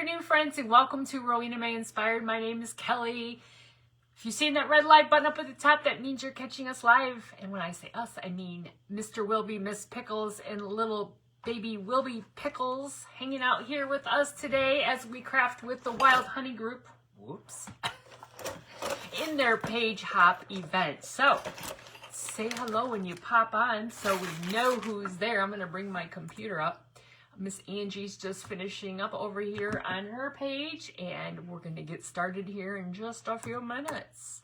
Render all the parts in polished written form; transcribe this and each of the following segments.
afternoon, friends, and welcome to Rowena May Inspired. My name is Kelly. If you've seen that red light button up at the top, that means you're catching us live. And when I say us, I mean Mr. Wilby, Miss Pickles, and little baby Wilby Pickles hanging out here with us today as we craft with the Wild Honey Group. Whoops. In their page hop event. So say hello when you pop on so we know who's there. I'm going to bring my computer up. Miss Angie's just finishing up over here on her page, and we're going to get started here in just a few minutes.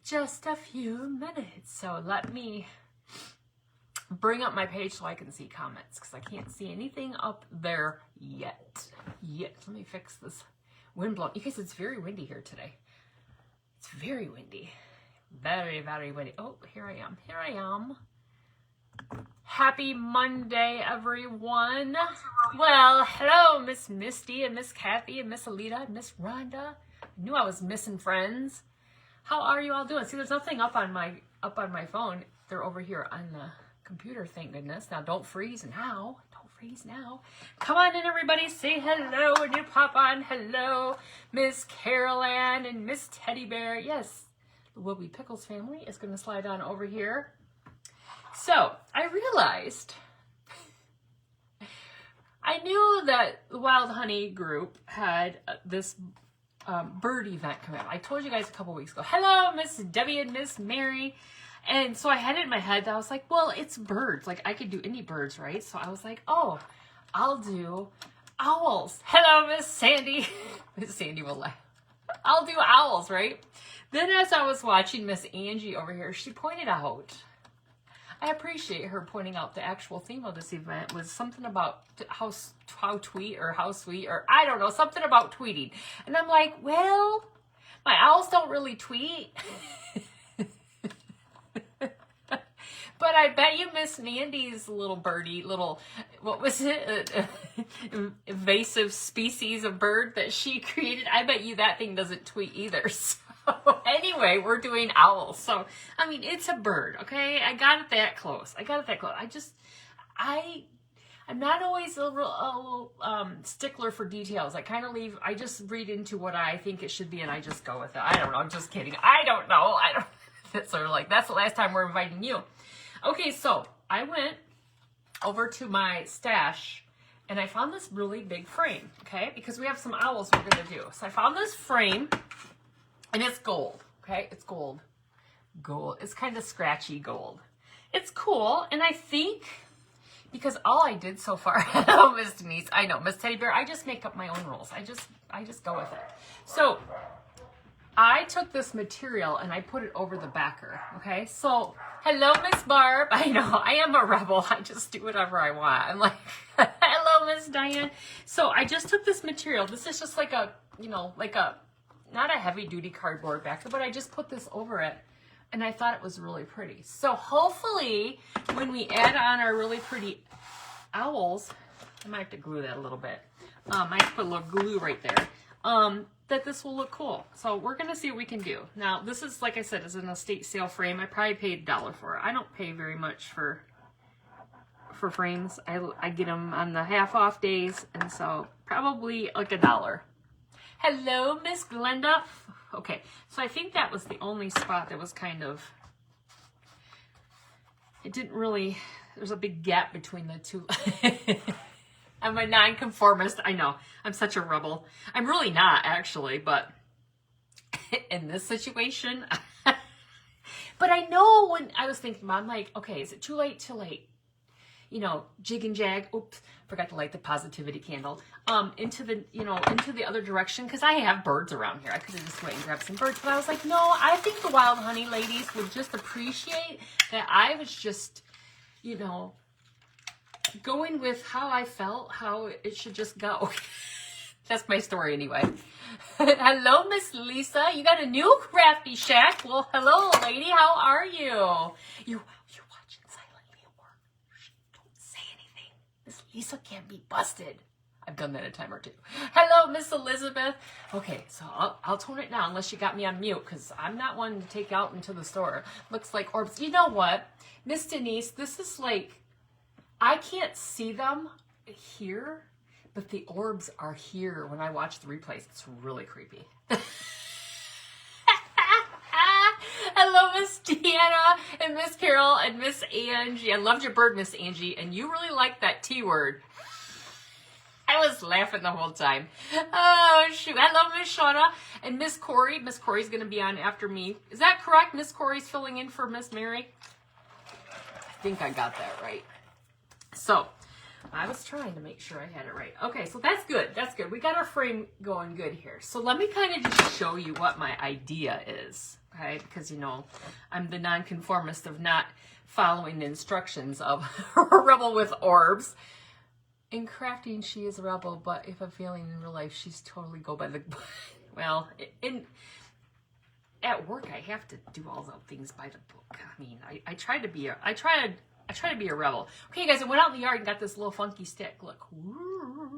Just a few minutes. So let me bring up my page so I can see comments, because I can't see anything up there yet. Let me fix this wind blow. You guys, it's very windy here today. It's very windy. Very, very windy. Oh, here I am. Here I am. Happy Monday, everyone. Well, hello, Miss Misty and Miss Kathy and Miss Alita and Miss Rhonda. I knew I was missing friends. How are you all doing? See, there's nothing up on my phone. They're over here on the computer, thank goodness. Now, don't freeze now. Don't freeze now. Come on in, everybody. Say hello when you pop on. Hello, Miss Carol Ann and Miss Teddy Bear. Yes, the Wilby Pickles family is going to slide on over here. So, I realized, I knew that the Wild Honey Group had this bird event coming up. I told you guys a couple weeks ago. Hello, Miss Debbie and Miss Mary. And so I had it in my head that I was like, well, it's birds. Like, I could do any birds, right? So I was like, oh, I'll do owls. Hello, Miss Sandy. Miss Sandy will laugh. I'll do owls, right? Then as I was watching Miss Angie over here, she pointed out, I appreciate her pointing out the actual theme of this event was something about how sweet, or I don't know, something about tweeting. And I'm like, well, my owls don't really tweet. But I bet you Miss Mandy's little birdie, what was it? Invasive species of bird that she created. I bet you that thing doesn't tweet either. So anyway, we're doing owls. So, I mean, it's a bird, okay? I got it that close. I'm not always a little stickler for details. I just read into what I think it should be and I just go with it. I don't know. I'm just kidding. I don't know. That's sort of like, that's the last time we're inviting you. Okay, so I went over to my stash and I found this really big frame, okay? Because we have some owls we're going to do. So I found this frame and it's gold, okay? It's gold. Gold. It's kind of scratchy gold. It's cool, and I think because all I did so far, oh, Miss Denise, I know, Miss Teddy Bear, I just make up my own rules. I just go with it. So I took this material and I put it over the backer, okay? So, hello, Miss Barb. I know, I am a rebel. I just do whatever I want. I'm like, hello, Miss Diane. So I just took this material. This is just like not a heavy duty cardboard backer, but I just put this over it and I thought it was really pretty. So hopefully when we add on our really pretty owls, I might have to glue that a little bit. I have to put a little glue right there. That this will look cool. So we're going to see what we can do. Now, this is, like I said, is an estate sale frame. I probably paid $1 for it. I don't pay very much for frames. I get them on the half off days, and so probably like $1. Hello, Miss Glenda. Okay, so I think that was the only spot that was kind of, it didn't really, there's a big gap between the two. I'm a nonconformist. I know. I'm such a rebel. I'm really not, actually, but in this situation. But I know when I was thinking, I'm like, okay, is it too late to jig and jag? Oops, forgot to light the positivity candle. Into the other direction, because I have birds around here. I could have just went and grabbed some birds, but I was like, no, I think the Wild Honey ladies would just appreciate that I was just, going with how I felt, how it should just go. That's my story anyway. Hello, Miss Lisa. You got a new crafty shack. Well, hello, lady. How are you? You're watching silently at work. Shh, don't say anything. Miss Lisa can't be busted. I've done that a time or two. Hello, Miss Elizabeth. Okay, so I'll tone it down unless you got me on mute, because I'm not one to take out into the store. Looks like orbs. You know what, Miss Denise, this is like, I can't see them here, but the orbs are here when I watch the replays. It's really creepy. Hello, Miss Deanna and Miss Carol and Miss Angie. I loved your bird, Miss Angie, and you really liked that T word. I was laughing the whole time. Oh, shoot. I love Miss Shauna and Miss Corey. Miss Corey's going to be on after me. Is that correct? Miss Corey's filling in for Miss Mary? I think I got that right. So, I was trying to make sure I had it right. Okay, so that's good. That's good. We got our frame going good here. So let me kind of just show you what my idea is. Okay, because, you know, I'm the nonconformist of not following the instructions of a rebel with orbs. In crafting, she is a rebel, but if I'm failing in real life, she's totally go by the... Well, at work, I have to do all the things by the book. I mean, I try to be a rebel. Okay, guys, I went out in the yard and got this little funky stick. Look,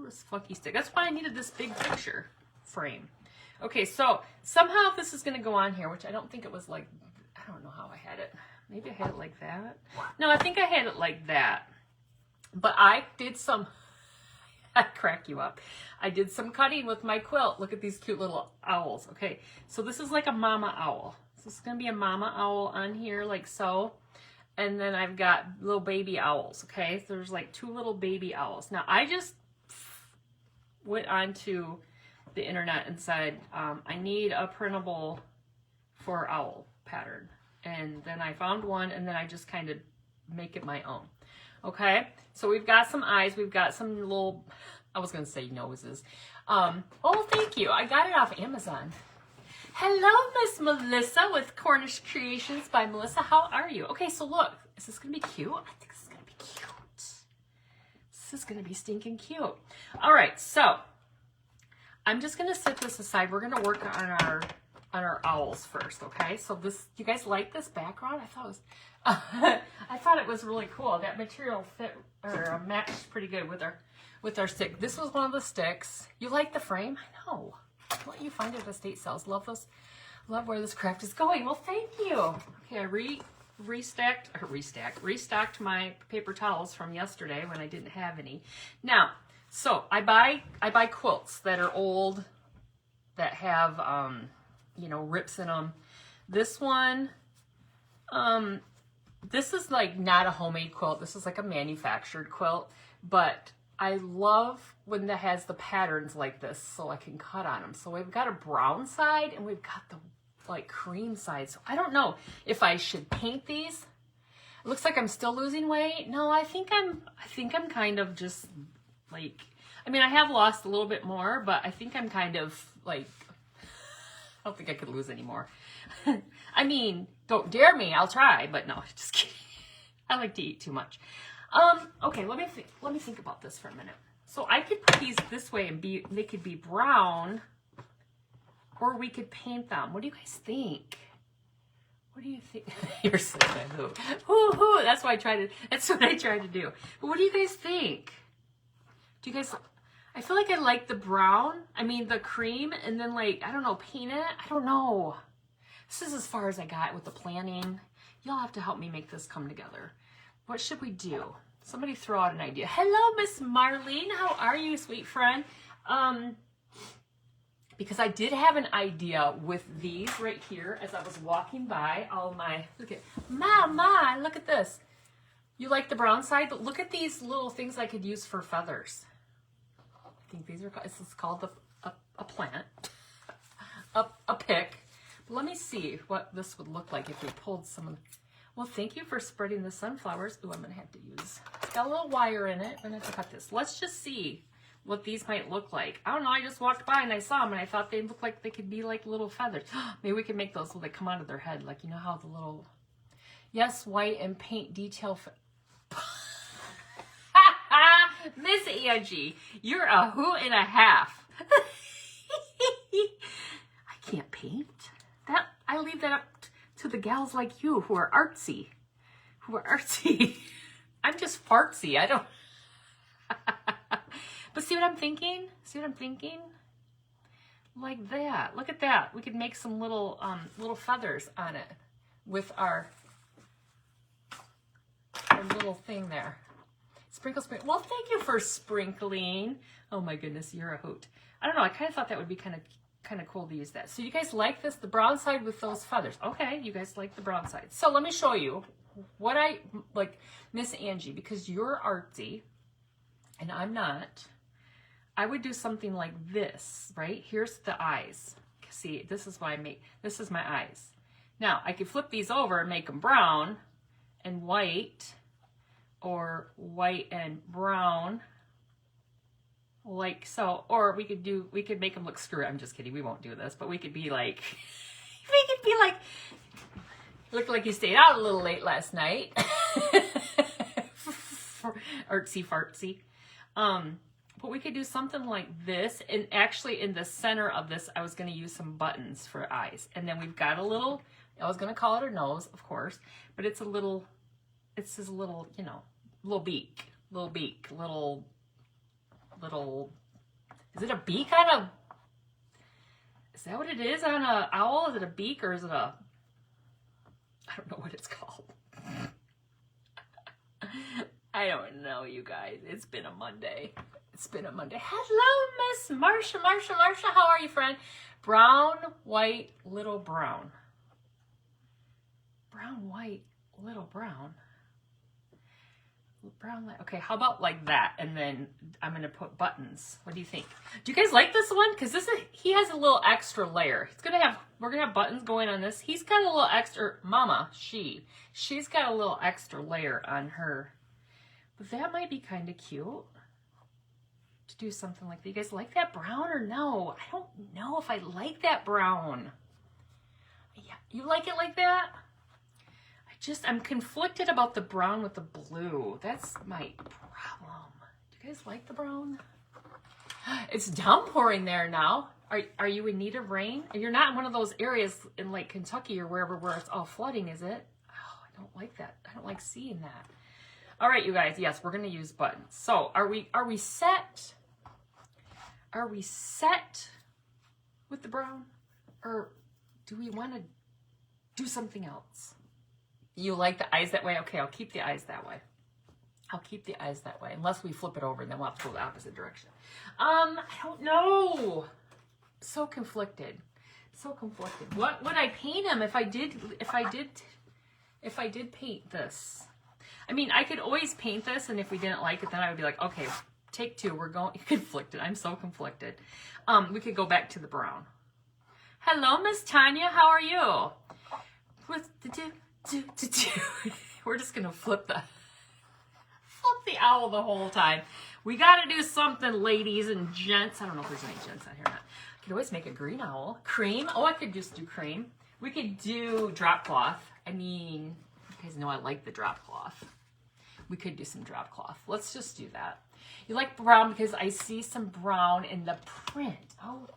this funky stick. That's why I needed this big picture frame. Okay, so somehow this is going to go on here, which I don't think it was like, I don't know how I had it. Maybe I had it like that. No, I think I had it like that. But I did some, I crack you up. I did some cutting with my quilt. Look at these cute little owls. Okay, so this is like a mama owl. So this is going to be a mama owl on here like so. And then I've got little baby owls, okay? So there's like 2 little baby owls. Now, I just went onto the internet and said, I need a printable for owl pattern. And then I found one, and then I just kind of make it my own. Okay? So we've got some eyes. We've got some little, I was going to say noses. Oh, thank you. I got it off Amazon. Hello, Miss Melissa with Cornish Creations by Melissa. How are you? Okay, so look. Is this going to be cute? I think this is going to be cute. This is going to be stinking cute. All right, so I'm just going to set this aside. We're going to work on our owls first, okay? So this, you guys like this background? I thought it was, I thought it was really cool. That material fit or matched pretty good with our stick. This was one of the sticks. You like the frame? I know. What you find at estate sales. Love those. Love where this craft is going. Well, thank you. Okay, I restocked my paper towels from yesterday when I didn't have any. Now, so I buy quilts that are old, that have you know, rips in them. This one, this is like not a homemade quilt. This is like a manufactured quilt, but I love when that has the patterns like this so I can cut on them. So we've got a brown side and we've got the like cream side. So I don't know if I should paint these. It looks like I'm still losing weight. No, I think I'm kind of just like, I mean, I have lost a little bit more, but I think I'm kind of like, I don't think I could lose any more. I mean, don't dare me. I'll try, but no, just kidding. I like to eat too much. Okay, let me think about this for a minute. So I could put these this way and they could be brown, or we could paint them. What do you guys think? What do you think? You're so bad. Hoo. That's what I tried to do. But what do you guys think? Do you guys, I feel like I like the brown, I mean the cream, and then like, I don't know, paint it? I don't know. This is as far as I got with the planning. Y'all have to help me make this come together. What should we do? Somebody throw out an idea. Hello, Miss Marlene. How are you, sweet friend? Because I did have an idea with these right here as I was walking by all my, look at, Mama, look at this. You like the brown side? But look at these little things I could use for feathers. I think these are, this is called a plant, a pick. But let me see what this would look like if we pulled some of, well, thank you for spreading the sunflowers. Ooh, I'm going to have to use, it's got a little wire in it. I'm going to have to cut this. Let's just see what these might look like. I don't know. I just walked by and I saw them and I thought they looked like they could be like little feathers. Maybe we can make those so they come out of their head. Like, you know how the little, yes, white and paint detail. Miss Angie, you're a hoot and a half. I can't paint. That, I leave that up to the gals like you who are artsy. I'm just fartsy. I don't. But see what I'm thinking? Like that. Look at that. We could make some little feathers on it with our little thing there. Sprinkle, sprinkle. Well, thank you for sprinkling. Oh my goodness, you're a hoot. I don't know. I kind of thought that would be kind of cool to use that. So you guys like this, the brown side with those feathers. Okay, you guys like the brown side. So let me show you what I like, Miss Angie, because you're artsy and I'm not. I would do something like this, right? Here's the eyes. See, this is what I make. This is my eyes. Now, I could flip these over and make them brown and white, or white and brown, like so. Or we could make them look screwy. I'm just kidding. We won't do this, but we could be like, look like you stayed out a little late last night. Artsy fartsy. But we could do something like this, and actually in the center of this, I was going to use some buttons for eyes. And then we've got a little, I was going to call it her nose, of course, but it's his little, you know, little beak, little, is it a beak on a, is that what it is on a owl? Is it a beak or is it a, I don't know what it's called. I don't know, you guys. It's been a Monday. Hello, Miss Marsha. Marsha, how are you, friend? Brown, white, little brown. Brown, white, little brown. Brown, okay, how about like that? And then I'm going to put buttons. What do you think? Do you guys like this one? Because he has a little extra layer. We're going to have buttons going on this. He's got a little extra, she's got a little extra layer on her. But that might be kind of cute to do something like that. You guys like that brown or no? I don't know if I like that brown. Yeah, you like it like that? I'm conflicted about the brown with the blue. That's my problem. Do you guys like the brown? It's downpouring there now. Are you in need of rain? You're not in one of those areas in like Kentucky or wherever where it's all flooding, is it? Oh, I don't like that. I don't like seeing that. All right, you guys. Yes, we're going to use buttons. So are we set? Are we set with the brown? Or do we want to do something else? You like the eyes that way? Okay, I'll keep the eyes that way. Unless we flip it over and then we'll have to go the opposite direction. I don't know. So conflicted. What would I paint him if I did paint this? I mean, I could always paint this, and if we didn't like it, then I would be like, okay, take two. We're going conflicted. I'm so conflicted. We could go back to the brown. Hello, Miss Tanya. How are you? We're just gonna flip the owl the whole time. We gotta do something, ladies and gents. I don't know if there's any gents out here or not. I could always make a green owl. Cream. Oh, I could just do cream. We could do drop cloth. I mean, you guys know I like the drop cloth. We could do some drop cloth. Let's just do that. You like brown because I see some brown in the print. Oh,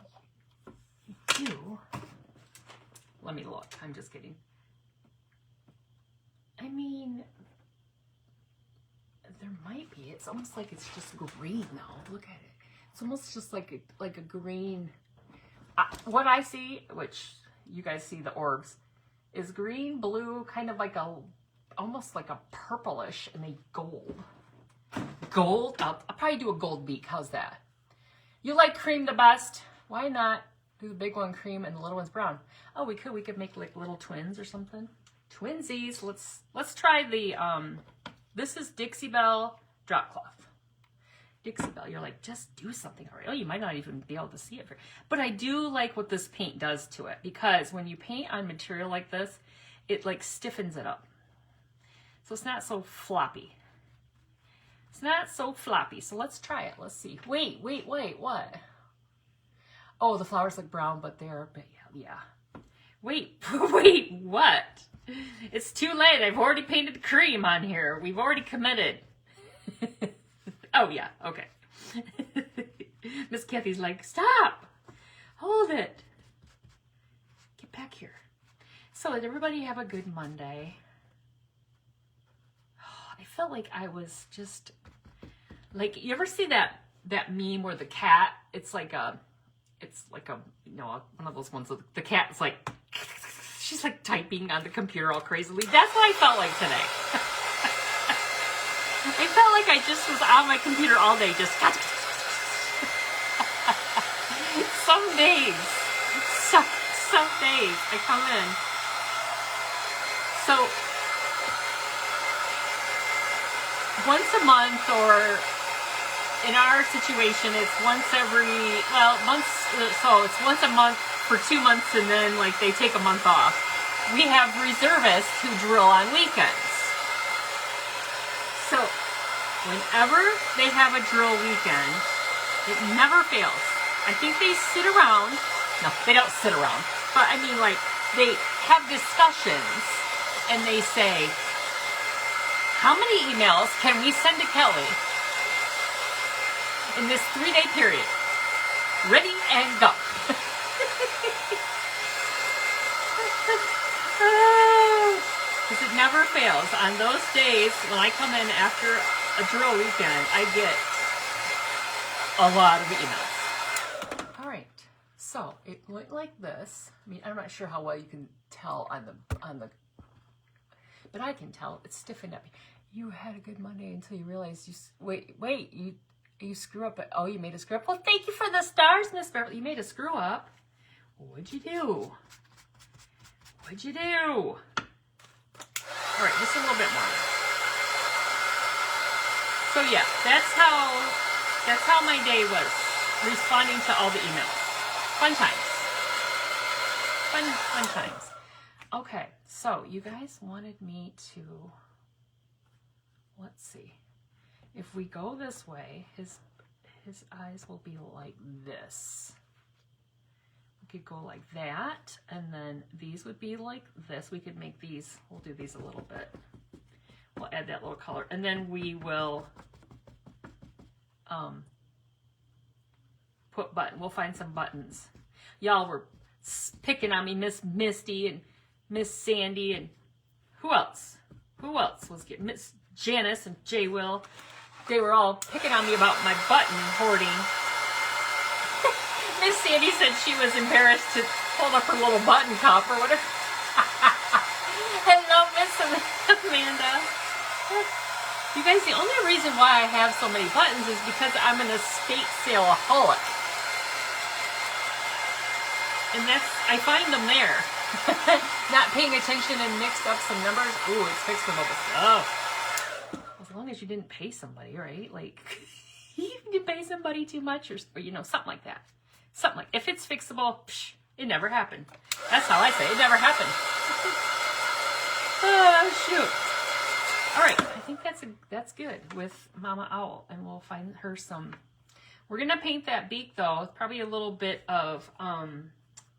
you do. Let me look. I'm just kidding. I mean, there might be. It's almost like it's just green now. Look at it. It's almost just like a green. What I see, which you guys see the orbs, is green, blue, kind of like almost like a purplish, and a gold. Gold? I'll probably do a gold beak. How's that? You like cream the best? Why not do the big one cream and the little one's brown? Oh, we could make like little twins or something. Twinsies. Let's try the this is Dixie Belle drop cloth. Dixie Belle, you're like, just do something already. Oh, you might not even be able to see it. But I do like what this paint does to it, because when you paint on material like this, it like stiffens it up. So it's not so floppy. So let's try it. Let's see. Wait, what? Oh, the flowers look brown, but yeah. Wait, what? It's too late. I've already painted cream on here. We've already committed. Oh, yeah. Okay. Miss Kathy's like, stop. Hold it. Get back here. So did everybody have a good Monday? I felt like I was just like, you ever see that meme where the cat, it's like a, you know, one of those ones with the cat's like, she's like typing on the computer all crazily. That's what I felt like today. I felt like I just was on my computer all day, just some days, some days I come in. So once a month, or in our situation, it's once every, well, so it's once a month for 2 months, and then like they take a month off. We have reservists who drill on weekends. So whenever they have a drill weekend, it never fails. I think they sit around. No, they don't sit around. But I mean, like, they have discussions and they say, how many emails can we send to Kelly in this 3-day period? Ready and go. Because it never fails. On those days when I come in after a drill weekend, I get a lot of emails. All right, so it went like this. I mean, I'm not sure how well you can tell on the, but I can tell it's stiffened up. You had a good Monday until you realized you screw up. Oh, you made a screw up. Well, thank you for the stars, Miss Beverly. You made a screw up. What'd you do? What'd you do? All right, just a little bit more. So yeah, that's how my day was, responding to all the emails. Fun times. Fun times. Okay, so you guys wanted me to, let's see. If we go this way, his eyes will be like this. We could go like that, and then these would be like this. We could make these, we'll do these a little bit. We'll add that little color, and then we will we'll find some buttons. Y'all were picking on me, Miss Misty and Miss Sandy, and who else? Who else was getting, Miss Janice and Jay Will? They were all picking on me about my button hoarding. Miss Sandy said she was embarrassed to hold up her little button cup or whatever. Hello, Miss Amanda. You guys, the only reason why I have so many buttons is because I'm an estate sale-aholic. And I find them there. Not paying attention and mixed up some numbers. Ooh, it's fixable stuff. As long as you didn't pay somebody, right? Like, you pay somebody too much or something like that. Something like, if it's fixable, it never happened. That's how I say it never happened. Oh, shoot. All right, I think that's good with Mama Owl, and we'll find her some. We're going to paint that beak, though. Probably a little bit of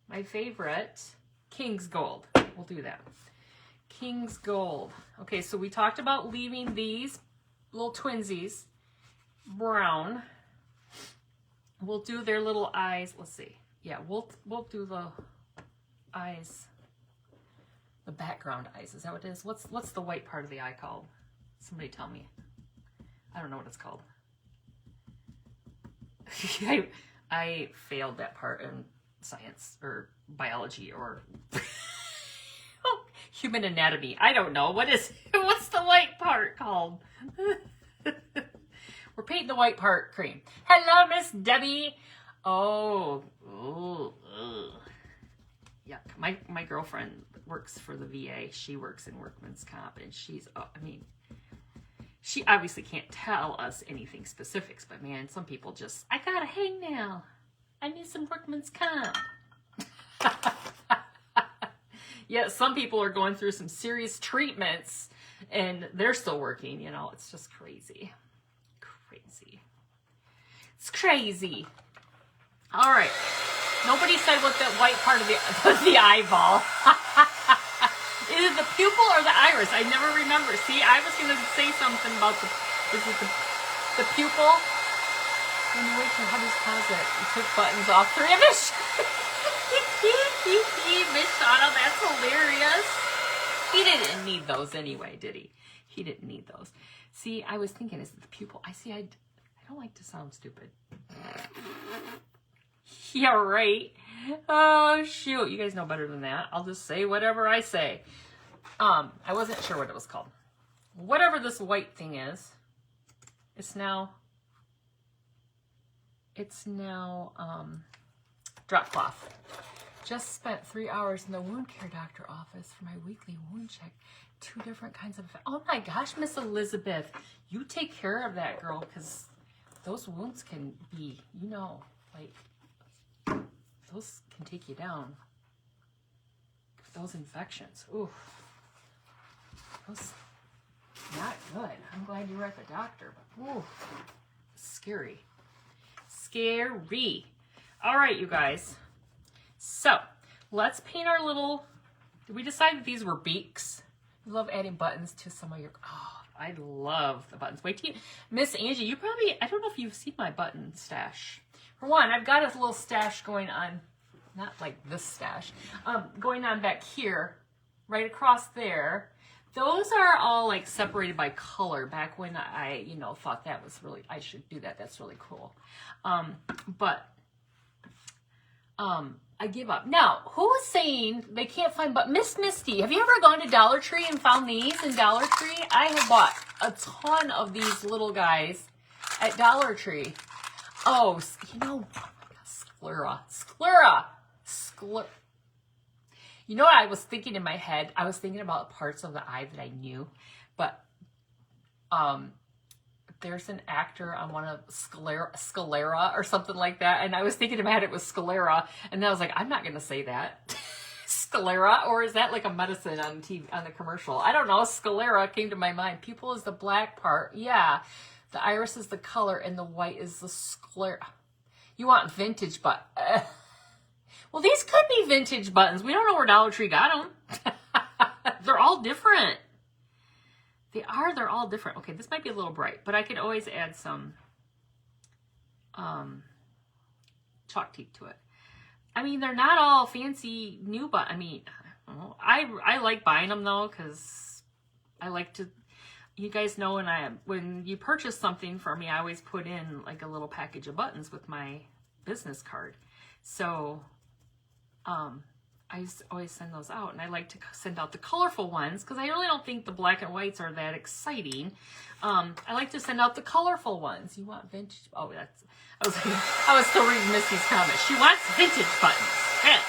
my favorite, King's Gold. We'll do that. King's Gold. Okay, so we talked about leaving these little twinsies brown. We'll do their little eyes. Let's see. Yeah, we'll do the eyes, the background eyes. Is that what it is? What's the white part of the eye called? Somebody tell me. I don't know what it's called. I failed that part in science or biology or human anatomy. I don't know. What's the white part called? We're painting the white part cream. Hello, Miss Debbie. Oh, ooh, yuck. My girlfriend works for the VA. She works in workman's comp, and she obviously can't tell us anything specifics, but man, some people just, I got a hangnail. I need some workman's comp. Yeah, some people are going through some serious treatments, and they're still working, it's just crazy. It's crazy. All right. Nobody said what that white part of the eyeball. Is it the pupil or the iris? I never remember. See, I was going to say something about is it the pupil? When you went to Hubby's closet, you took buttons off 3 of his. Miss Shauna, that's hilarious. He didn't need those anyway, did he? He didn't need those. See, I was thinking, is it the pupil? I don't like to sound stupid. Yeah, right. Oh, shoot. You guys know better than that. I'll just say whatever I say. I wasn't sure what it was called. Whatever this white thing is. It's now drop cloth. Just spent 3 hours in the wound care doctor office for my weekly wound check. 2 different kinds of, oh my gosh, Miss Elizabeth, you take care of that girl, because those wounds can be, you know, like, those can take you down. Those infections, ooh, those not good. I'm glad you were at the doctor, but ooh, scary. Scary. All right, you guys. So let's paint our little, did we decide that these were beaks? I love adding buttons to some of your, oh, I love the buttons. Wait till you, Miss Angie, you probably, I don't know if you've seen my button stash. For one, I've got a little stash going on, not like this stash, going on back here, right across there. Those are all like separated by color back when I, you know, thought that was really, I should do that. That's really cool. I give up. Now, who was saying they can't find, but Miss Misty, have you ever gone to Dollar Tree and found these in Dollar Tree? I have bought a ton of these little guys at Dollar Tree. Oh, you know, oh my God, sclera. You know what I was thinking in my head? I was thinking about parts of the eye that I knew, but there's an actor on one of Sclera or something like that, and I was thinking in my head it was sclera, and then I was like, I'm not going to say that. Sclera, or is that like a medicine on TV, on the commercial? I don't know. Sclera came to my mind. Pupil is the black part. Yeah. The iris is the color, and the white is the sclera. You want vintage, but well, these could be vintage buttons. We don't know where Dollar Tree got them. They're all different. They're all different. Okay, this might be a little bright, but I could always add some chalk teeth to it. I mean, they're not all fancy new, but I mean, I like buying them though, because I like to, you guys know, when you purchase something for me, I always put in like a little package of buttons with my business card. So, I always send those out, and I like to send out the colorful ones because I really don't think the black and whites are that exciting. I like to send out the colorful ones. You want vintage? Oh, I was still reading Missy's comment. She wants vintage buttons. Yeah.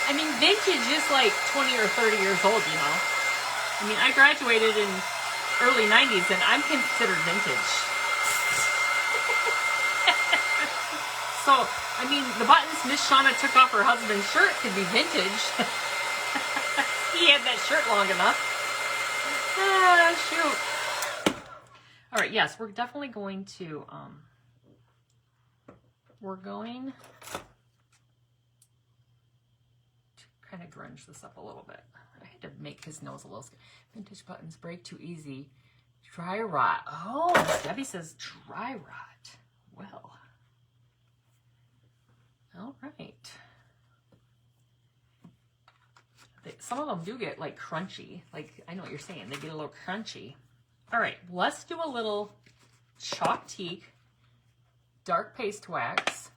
I mean, vintage is like 20 or 30 years old, you know. I mean, I graduated in early 90s, and I'm considered vintage. So, I mean, the buttons Miss Shauna took off her husband's shirt could be vintage. He had that shirt long enough. Ah, shoot. All right, yes, we're definitely going to, we're going to kind of grunge this up a little bit. I had to make his nose a little, vintage buttons break too easy. Dry rot. Oh, Debbie says dry rot. Well. All right. Some of them do get like crunchy. Like, I know what you're saying. They get a little crunchy. All right, let's do a little chalk teak, dark paste wax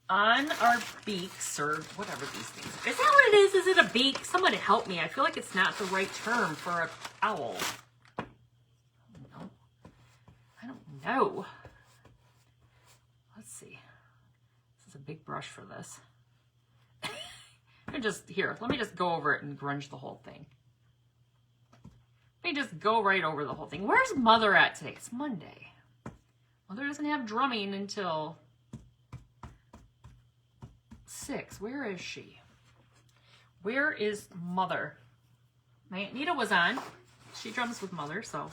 on our beaks, or whatever these things are. Is that what it is? Is it a beak? Somebody help me. I feel like it's not the right term for a owl. I don't know. Let's see. A big brush for this. Let me just go over it and grunge the whole thing. Let me just go right over the whole thing. Where's Mother at today? It's Monday. Mother doesn't have drumming until 6. Where is she? Where is Mother? My Aunt Nita was on. She drums with Mother, so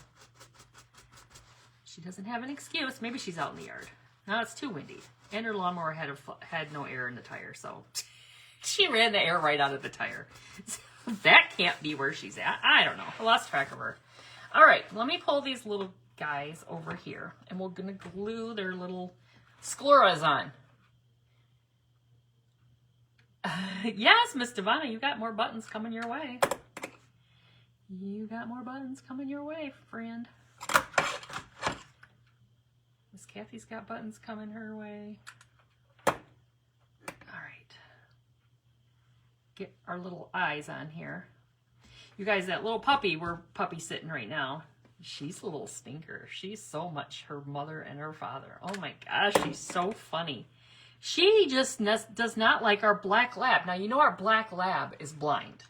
she doesn't have an excuse. Maybe she's out in the yard. No, it's too windy. And her lawnmower had no air in the tire, so she ran the air right out of the tire. So that can't be where she's at. I don't know. I lost track of her. All right, let me pull these little guys over here, and we're going to glue their little scleras on. Yes, Miss Devonna, you got more buttons coming your way. You got more buttons coming your way, friend. Miss Kathy's got buttons coming her way. All right. Get our little eyes on here. You guys, that little puppy, we're puppy sitting right now. She's a little stinker. She's so much her mother and her father. Oh my gosh, she's so funny. She just does not like our black lab. Now, you know our black lab is blind.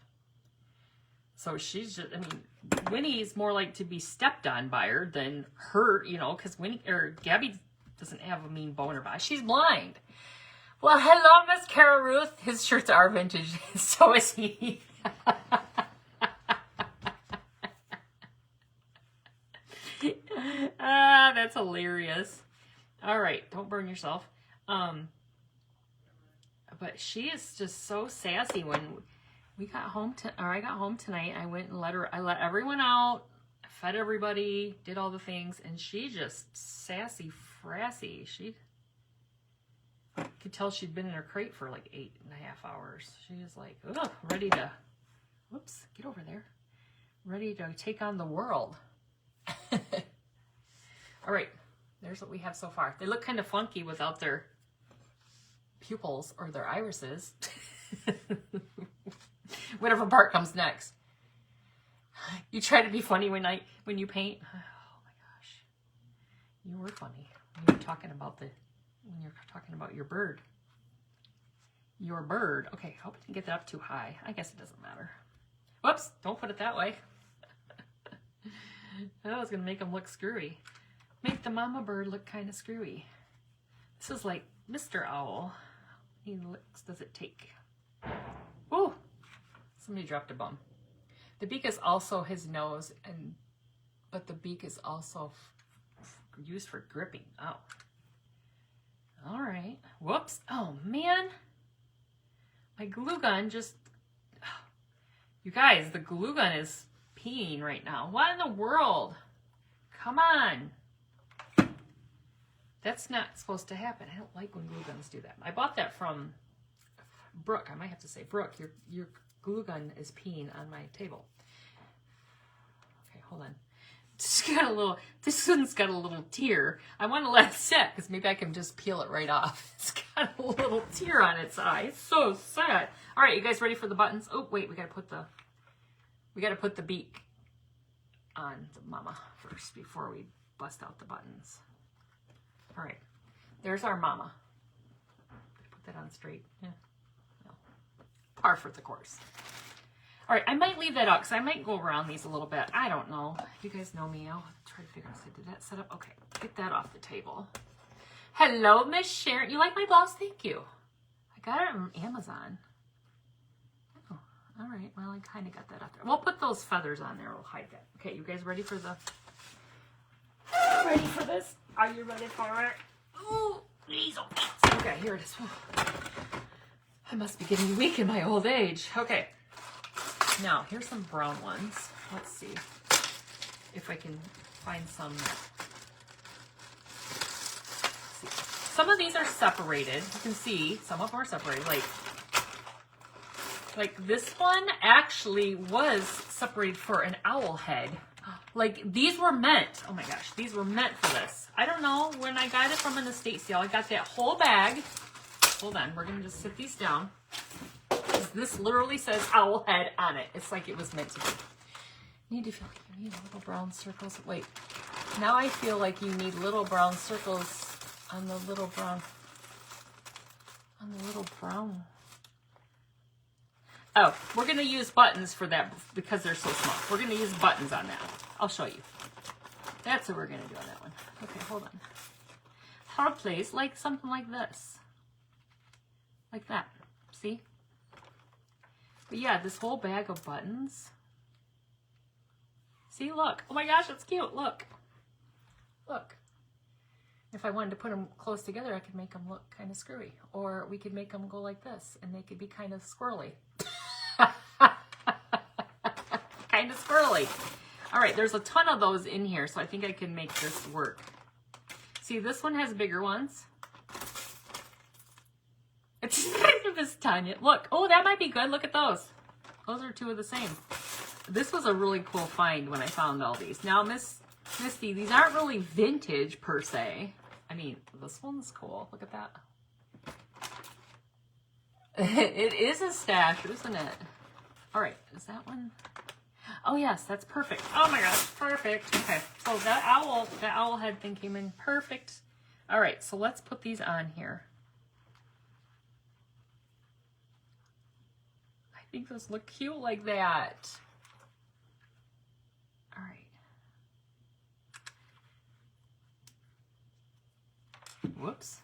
So she's just, I mean, Winnie's more like to be stepped on by her than her, you know, because Gabby doesn't have a mean boner by. She's blind. Well, hello, Miss Carol Ruth. His shirts are vintage. So is he. That's hilarious. All right, don't burn yourself. But she is just so sassy. When I got home tonight, I went and let everyone out, fed everybody, did all the things, and she just sassy frassy. She could tell she'd been in her crate for like 8.5 hours. She was like, ugh, ready to, whoops, get over there, ready to take on the world. All right, there's what we have so far. They look kind of funky without their pupils or their irises. Whatever part comes next. You try to be funny when you paint. Oh my gosh, you were funny when you're talking about your bird. Your bird. Okay, hope I didn't get that up too high. I guess it doesn't matter. Whoops! Don't put it that way. That was gonna make them look screwy. Make the mama bird look kind of screwy. This is like Mr. Owl. He licks, does it take? Ooh! Somebody dropped a bum. The beak is also his nose, but the beak is also used for gripping. Oh. All right. Whoops. Oh, man. My glue gun just... You guys, the glue gun is peeing right now. What in the world? Come on. That's not supposed to happen. I don't like when glue guns do that. I bought that from Brooke. I might have to say, Brooke, your glue gun is peeing on my table. Okay, hold on. This one's got a little tear. I want to let it sit because maybe I can just peel it right off. It's got a little tear on its eye. It's so sad. All right, you guys ready for the buttons? Oh, wait, we got to put the beak on the mama first before we bust out the buttons. All right, there's our mama. Put that on straight. Yeah, no. Par for the course. All right, I might leave that out because I might go around these a little bit. I don't know. You guys know me. I'll try to figure out. Did that set up? Okay, get that off the table. Hello, Miss Sharon. You like my blouse? Thank you. I got it on Amazon. Oh, all right. Well, I kind of got that out there. We'll put those feathers on there. We'll hide that. Okay, you guys ready for this? Are you ready for it? Ooh, weasel. Okay, here it is. I must be getting weak in my old age. Okay. Now, here's some brown ones. Let's see if I can find some. Some of these are separated. You can see some of them are separated. Like this one actually was separated for an owl head. Like these were meant, oh my gosh, these were meant for this. I don't know, when I got it from an estate sale, I got that whole bag. Hold on, we're gonna just sit these down. This literally says owl head on it. It's like it was meant to be. You need little brown circles. Wait, now I feel like you need little brown circles on the little brown. Oh, we're going to use buttons for that because they're so small. We're going to use buttons on that. I'll show you. That's what we're going to do on that one. Okay, hold on. Hard place, like something like this. Like that. See? But yeah, this whole bag of buttons. See, look. Oh my gosh, that's cute. Look. Look. If I wanted to put them close together, I could make them look kind of screwy. Or we could make them go like this, and they could be kind of squirrely. Kind of squirrely. All right, there's a ton of those in here, so I think I can make this work. See, this one has bigger ones. It's this tiny. Look, oh, that might be good. Look at those. Those are two of the same. This was a really cool find when I found all these. Now, Misty, these aren't really vintage per se. I mean, this one's cool. Look at that. It is a stash, isn't it? All right, is that one? Oh yes, that's perfect. Oh my gosh, perfect. Okay, so that owl head thing came in perfect. All right, so let's put these on here. I think those look cute like that. All right. Whoops.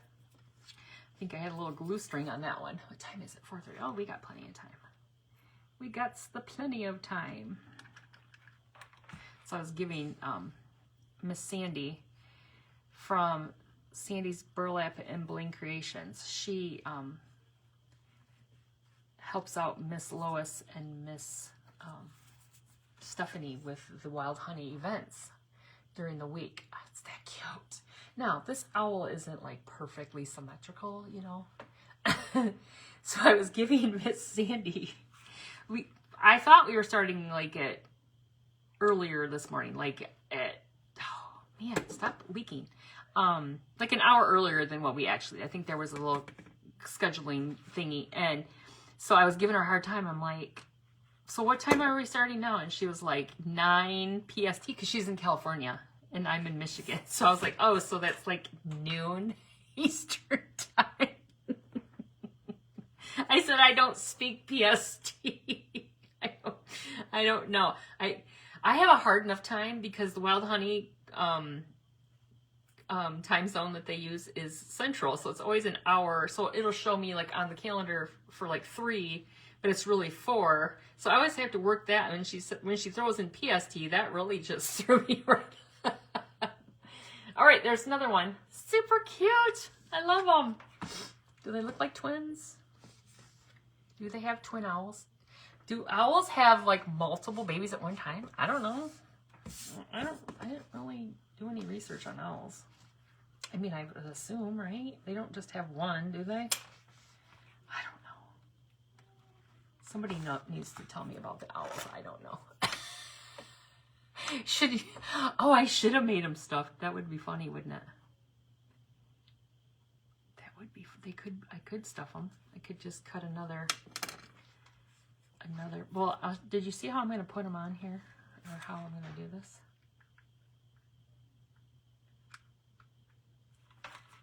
I think I had a little glue string on that one. What time is it? 4:30. Oh, we got plenty of time. We got the plenty of time. So I was giving Miss Sandy from Sandy's Burlap and Bling Creations. She helps out Miss Lois and Miss Stephanie with the Wild Honey events during the week. Oh, it's that cute. Now, this owl isn't like perfectly symmetrical, you know. So I was giving Miss Sandy, I thought we were starting like at earlier this morning, like at, oh man, stop leaking. Like an hour earlier than what we actually, I think there was a little scheduling thingy. And so I was giving her a hard time. I'm like, so what time are we starting now? And she was like 9 PST, because she's in California and I'm in Michigan. So I was like, oh, so that's like noon Eastern time. I said, I don't speak PST. I don't know. I have a hard enough time because the Wild Honey time zone that they use is Central, so it's always an hour. So it'll show me like on the calendar for like 3, but it's really 4. So I always have to work that. And when she throws in PST, that really just threw me right. All right, there's another one. Super cute. I love them. Do they look like twins? Do they have twin owls? Do owls have like multiple babies at one time? I don't know. I didn't really do any research on owls. I mean, I would assume, right? They don't just have one, do they? I don't know. Somebody needs to tell me about the owls. I don't know. Oh, I should have made them stuffed. That would be funny, wouldn't it? That would be, I could stuff them. I could just cut another, well, did you see how I'm going to put them on here? Or how I'm going to do this?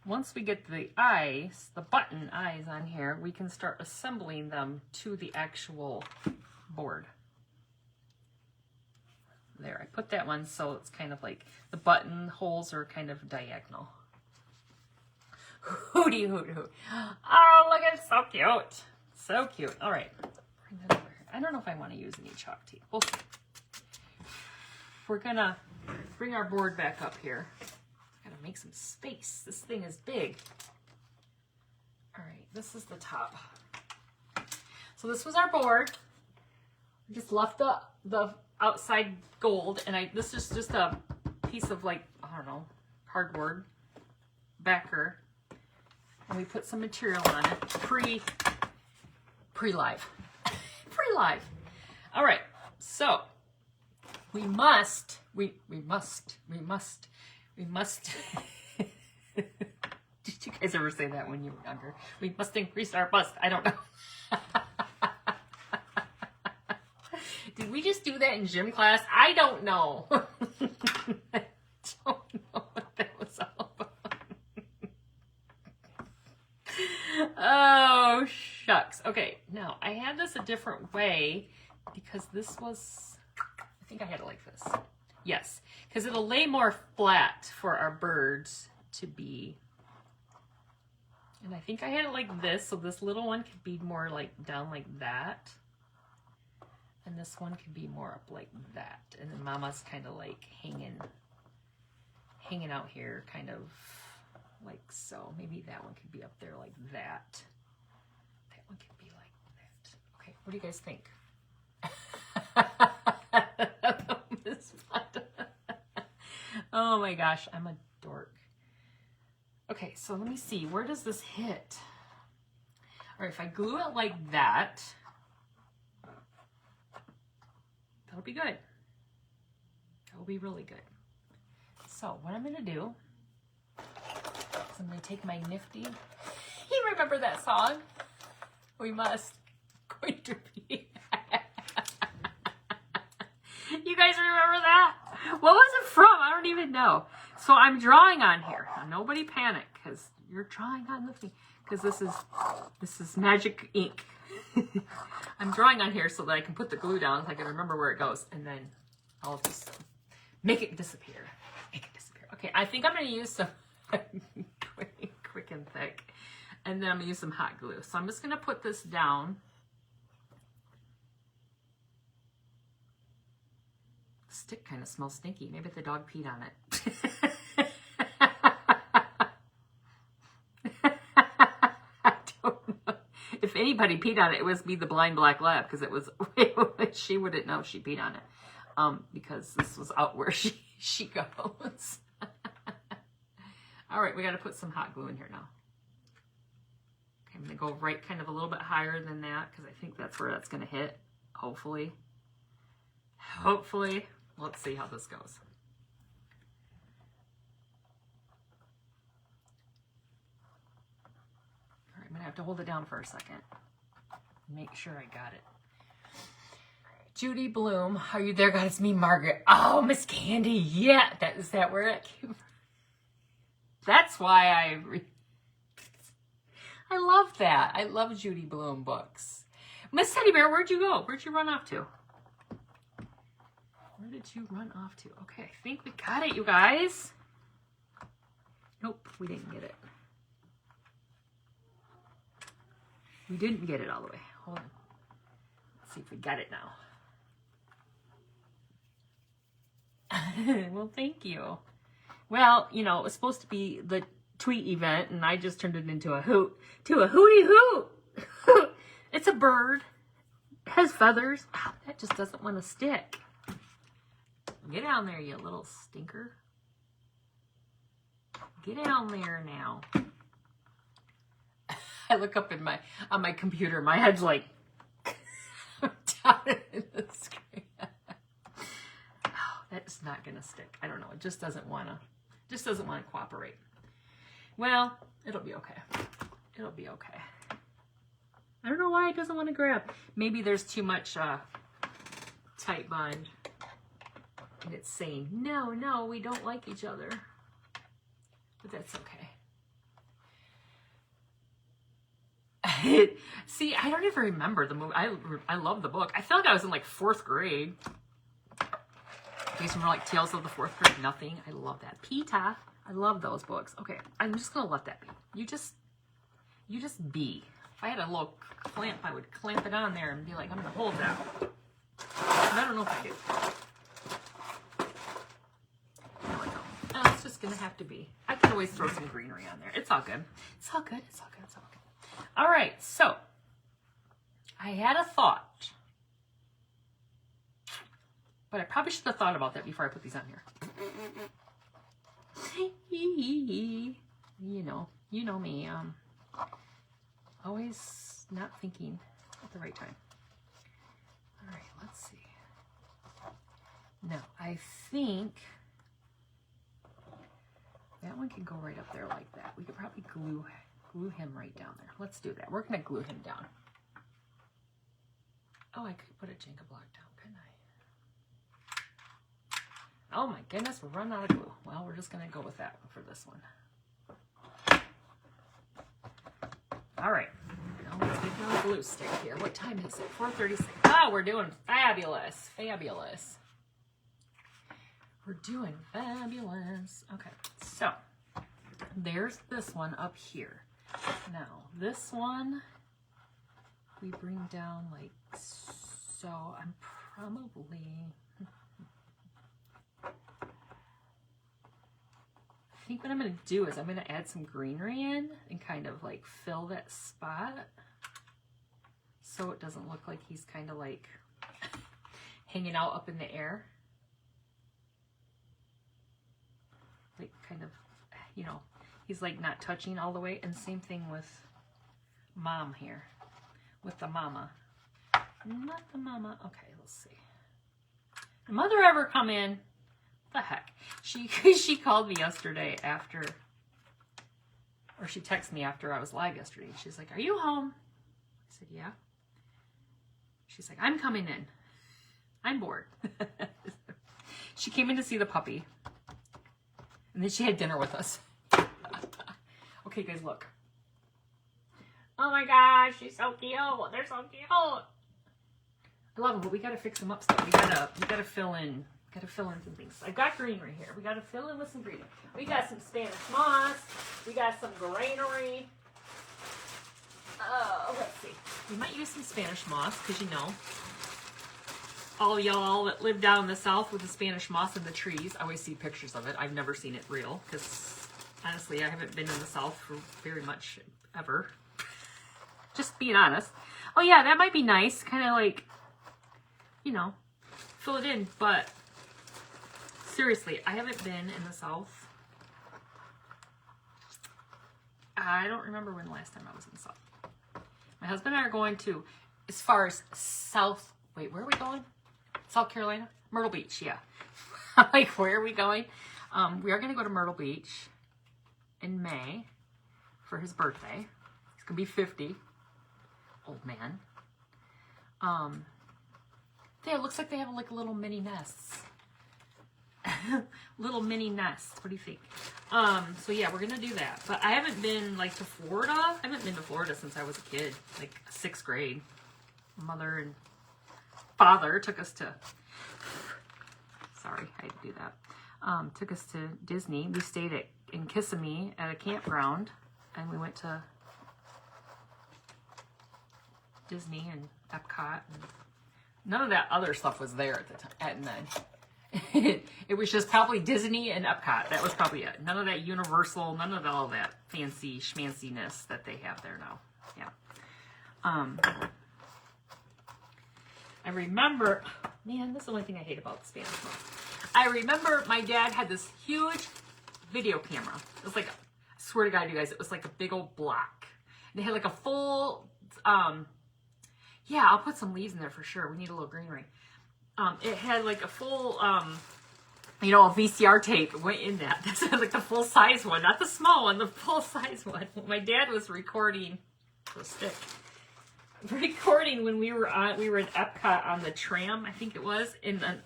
Once we get the eyes, the button eyes on here, we can start assembling them to the actual board. There, I put that one so it's kind of like the button holes are kind of diagonal. Hooty hoot hoot. Oh, look, it's so cute. So cute. All right. Bring that over here. I don't know if I want to use any chalk tape. We'll see. We're going to bring our board back up here. Got to make some space. This thing is big. All right, this is the top. So this was our board. We just left the outside gold, and this is just a piece of like, I don't know, cardboard backer, and we put some material on it pre-live. Pre-live. All right, so we must did you guys ever say that when you were younger? We must increase our bust. I don't know. Did we just do that in gym class? I don't know. I don't know what that was all about. Oh, shucks. Okay, now I had this a different way because this was, I think I had it like this. Yes, because it'll lay more flat for our birds to be. And I think I had it like this, so this little one could be more like down like that. And this one could be more up like that. And then Mama's kind of like hanging out here, kind of like so. Maybe that one could be up there like that. That one could be like that. Okay, what do you guys think? Oh my gosh, I'm a dork. Okay, so let me see. Where does this hit? All right, if I glue it like that, that'll be good. That will be really good. So what I'm going to do is I'm going to take my nifty. You remember that song? We must. Going to be. guys remember that? What was it from? I don't even know. So I'm drawing on here. Now, nobody panic, because you're drawing on the thing. Because this is magic ink. I'm drawing on here so that I can put the glue down so I can remember where it goes. And then I'll just make it disappear. Make it disappear. Okay, I think I'm going to use some quick and thick. And then I'm going to use some hot glue. So I'm just going to put this down. The stick kind of smells stinky. Maybe the dog peed on it. I don't know. If anybody peed on it, it was me, the blind black lab, because it was, she wouldn't know she peed on it. Because this was out where she goes. All right, we got to put some hot glue in here now. Okay, I'm going to go right kind of a little bit higher than that because I think that's where that's going to hit, hopefully. Hopefully. Let's see how this goes. All right, I'm going to have to hold it down for a second. Make sure I got it. Judy Bloom, are you there? God, it's me, Margaret. Oh, Miss Candy, yeah. Is that where it came from? That's why I love that. I love Judy Bloom books. Miss Teddy Bear, where'd you go? Where'd you run off to? Where did you run off to? Okay, I think we got it, you guys. Nope, we didn't get it. We didn't get it all the way. Hold on. Let's see if we got it now. Well, thank you. Well, you know, it was supposed to be the tweet event, and I just turned it into a hoot. To a hooty hoot! It's a bird. It has feathers. Wow, that just doesn't want to stick. Get down there, you little stinker. Get down there now. I look up on my computer. My head's like down in the screen. Oh, that's not gonna stick. I don't know. It just doesn't want to cooperate. Well, it'll be okay. It'll be okay. I don't know why it doesn't want to grab. Maybe there's too much tight bind. And it's saying, no, we don't like each other. But that's okay. See, I don't even remember the movie. I love the book. I feel like I was in like 4th grade. These were like Tales of the 4th Grade Nothing. I love that. Peta. I love those books. Okay, I'm just going to let that be. You just be. If I had a little clamp, I would clamp it on there and be like, I'm going to hold that. And I don't know if I do. No, I don't. Oh, it's just going to have to be. I can always throw some greenery on there. It's all good. It's all good. It's all good. It's all good. All right, so I had a thought. But I probably should have thought about that before I put these on here. You know me. Always not thinking at the right time. All right, let's see. No, I think that one can go right up there like that. We could probably glue him right down there. Let's do that. We're going to glue him down. Oh, I could put a Jenga block down, couldn't I? Oh my goodness, we're running out of glue. Well, we're just going to go with that for this one. All right. Now let's get another glue stick here. What time is it? 4:36. Ah, we're doing fabulous. Fabulous. We're doing fabulous. Okay, so there's this one up here. Now, this one we bring down like so. I'm probably... I think what I'm going to do is I'm going to add some greenery in and kind of like fill that spot so it doesn't look like he's kind of like hanging out up in the air. Like kind of, you know, he's like not touching all the way. And same thing with Mom here, with the mama. Not the mama. Okay, let's see. Did Mother ever come in? The heck? She called me yesterday after, or she texted me after I was live yesterday. She's like, "Are you home?" I said, "Yeah." She's like, "I'm coming in. I'm bored." She came in to see the puppy. And then she had dinner with us. Okay, guys, look. Oh my gosh, she's so cute. They're so cute. I love them, but we gotta fix them up stuff. We gotta fill in. Gotta fill in some things. I've got greenery here. We gotta fill in with some greenery. We got some Spanish moss. We got some greenery. Let's see. We might use some Spanish moss, because you know, all y'all that live down in the south with the Spanish moss and the trees, I always see pictures of it. I've never seen it real, because honestly, I haven't been in the south for very much ever. Just being honest. Oh yeah, that might be nice. Kind of like, you know, fill it in. But seriously, I haven't been in the south. I don't remember when the last time I was in the south. My husband and I are going to, as far as south, wait, where are we going? South Carolina? Myrtle Beach, yeah. Like, where are we going? We are going to go to Myrtle Beach in May for his birthday. He's going to be 50. Old man. Yeah, it looks like they have like little mini nests. Little mini nests. What do you think? So yeah, we're gonna do that. But I haven't been like to Florida. I haven't been to Florida since I was a kid, like 6th grade. Mother and father took us to. Sorry, I had to do that. Took us to Disney. We stayed in Kissimmee at a campground, and we went to Disney and Epcot. And none of that other stuff was there at the time. And then. It was just probably Disney and Epcot. That was probably it. None of that Universal, none of all that fancy schmanciness that they have there now. Yeah. I remember, man, this is the only thing I hate about the Spanish moss. I remember my dad had this huge video camera. It was like, I swear to God, you guys, it was like a big old block. And it had like a full, yeah, I'll put some leaves in there for sure. We need a little greenery. It had like a full, you know, a VCR tape went in that. That's like the full size one, not the small one, the full size one. My dad was recording, recording when we were in Epcot on the tram, I think it was, and then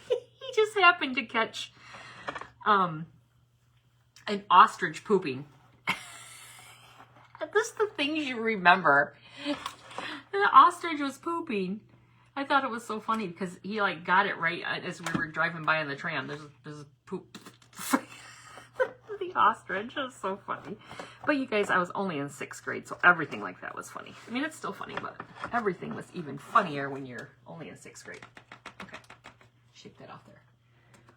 he just happened to catch, an ostrich pooping. This is the things you remember. The ostrich was pooping. I thought it was so funny because he like got it right as we were driving by on the tram. There's a poop. The ostrich. It was so funny. But you guys, I was only in 6th grade, so everything like that was funny. I mean, it's still funny, but everything was even funnier when you're only in 6th grade. Okay, shake that off there.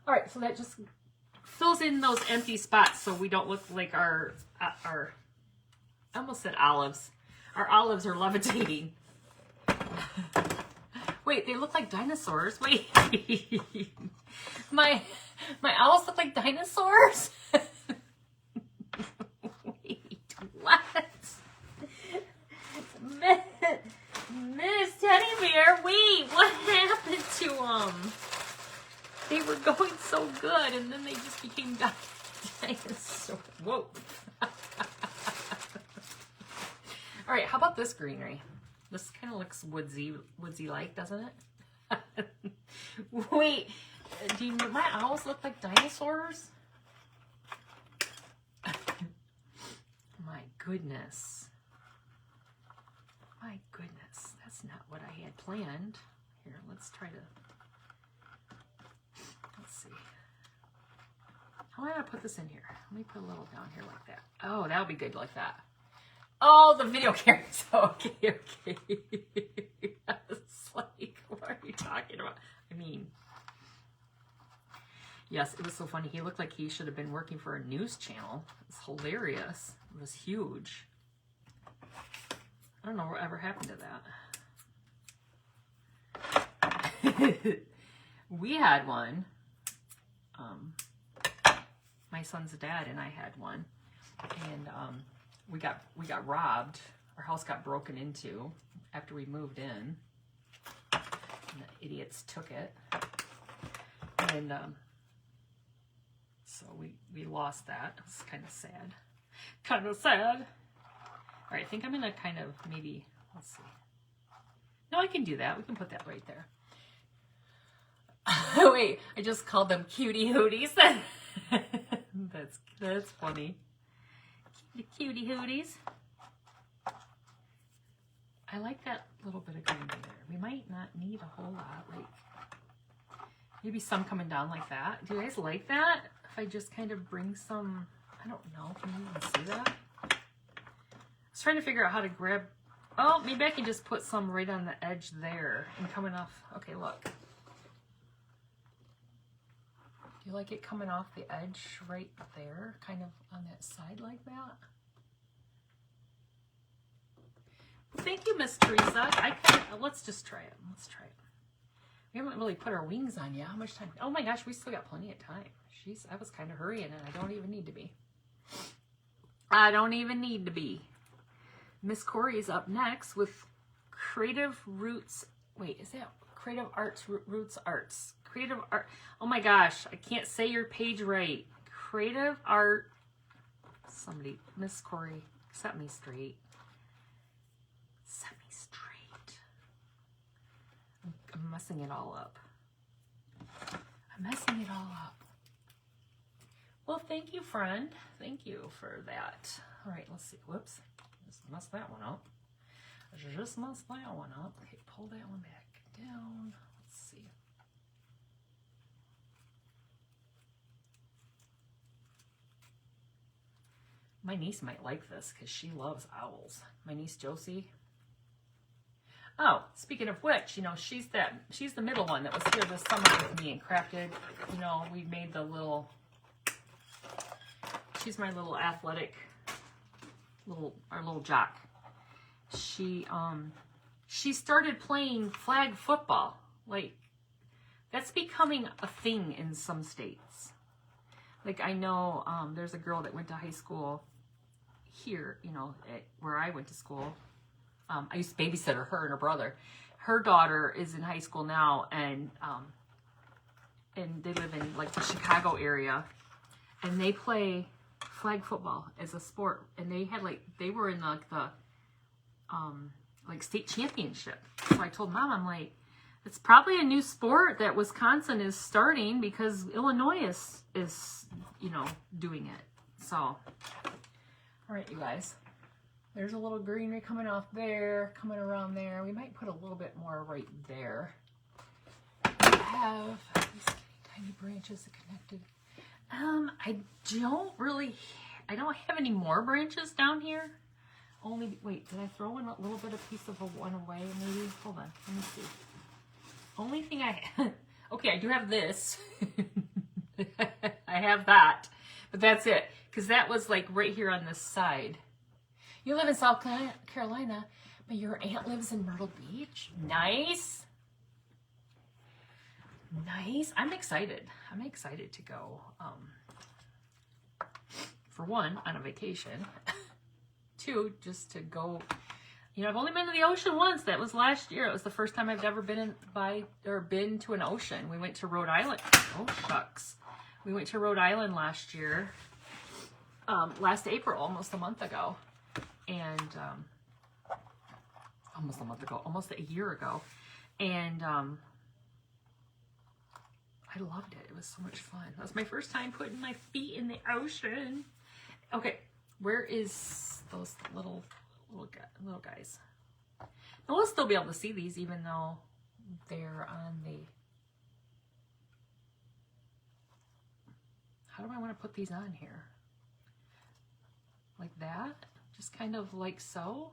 All right, so that just fills in those empty spots so we don't look like our I almost said olives. Our olives are levitating. Wait, they look like dinosaurs. Wait. My owls look like dinosaurs? Wait, what? Miss Teddy Bear, wait, what happened to them? They were going so good, and then they just became dinosaurs. Whoa. All right, how about this greenery? This kind of looks woodsy-like, doesn't it? Wait, do my owls look like dinosaurs? My goodness. My goodness, that's not what I had planned. Here, let's try to, let's see. How am I gonna put this in here? Let me put a little down here like that. Oh, that'll be good like that. Oh, the video cameras. Okay. It's like, what are you talking about? I mean, yes, it was so funny. He looked like he should have been working for a news channel. It was hilarious. It was huge. I don't know what ever happened to that. We had one. My son's dad and I had one. And, we got robbed. Our house got broken into after we moved in. And the idiots took it. And so we lost that. It was kind of sad. Kind of sad. All right, I think I'm going to kind of maybe, let's see. No, I can do that. We can put that right there. Wait, I just called them cutie hooties. That's funny. Cutie hooties. I like that little bit of green there. We might not need a whole lot. Like maybe some coming down like that. Do you guys like that? If I just kind of bring some, I don't know. Can you even see that? I was trying to figure out how to grab. Oh, maybe I can just put some right on the edge there and coming off. Okay, look. Do you like it coming off the edge right there, kind of on that side like that? Thank you, Miss Teresa. Let's just try it. Let's try it. We haven't really put our wings on yet. How much time? Oh my gosh, we still got plenty of time. I was kind of hurrying and I don't even need to be. I don't even need to be. Miss Corey is up next with Creative Roots. Wait, is that Creative Arts Roots Arts? Creative Art. Oh my gosh, I can't say your page right. Creative Art. Somebody, Miss Corey, set me straight. Set me straight. I'm messing it all up. I'm messing it all up. Well, thank you, friend. Thank you for that. All right, let's see. Whoops. Just messed that one up. Just messed that one up. Okay, pull that one back down. Let's see. My niece might like this because she loves owls. My niece Josie. Oh, speaking of which, you know, she's the middle one that was here this summer with me and crafted, you know, we made the little, she's my little athletic, our little jock. She started playing flag football. Like, that's becoming a thing in some states. Like, I know there's a girl that went to high school here, you know, where I went to school. I used to babysit her and her brother. Her daughter is in high school now, and they live in like the Chicago area, and they play flag football as a sport. And they were in like the state championship. So I told Mom, I'm like, it's probably a new sport that Wisconsin is starting because Illinois is you know, doing it. So, all right, you guys. There's a little greenery coming off there, coming around there. We might put a little bit more right there. We have these tiny branches that connected. I don't have any more branches down here. Wait, did I throw in a little bit of piece of one away? Maybe, hold on, let me see. Only thing okay, I do have this. I have that, but that's it. Because that was like right here on this side. You live in South Carolina, but your aunt lives in Myrtle Beach? Nice. Nice. I'm excited. I'm excited to go, for one, on a vacation. Two, just to go, you know, I've only been to the ocean once. That was last year. It was the first time I've ever been to an ocean. We went to Rhode Island. Oh, shucks. We went to Rhode Island last year, last April, almost a month ago. And almost a year ago, and I loved it. It was so much fun. That was my first time putting my feet in the ocean. Okay, where is those little guys? Now we'll still be able to see these, even though they're on the. How do I want to put these on here? Like that? Just kind of like so.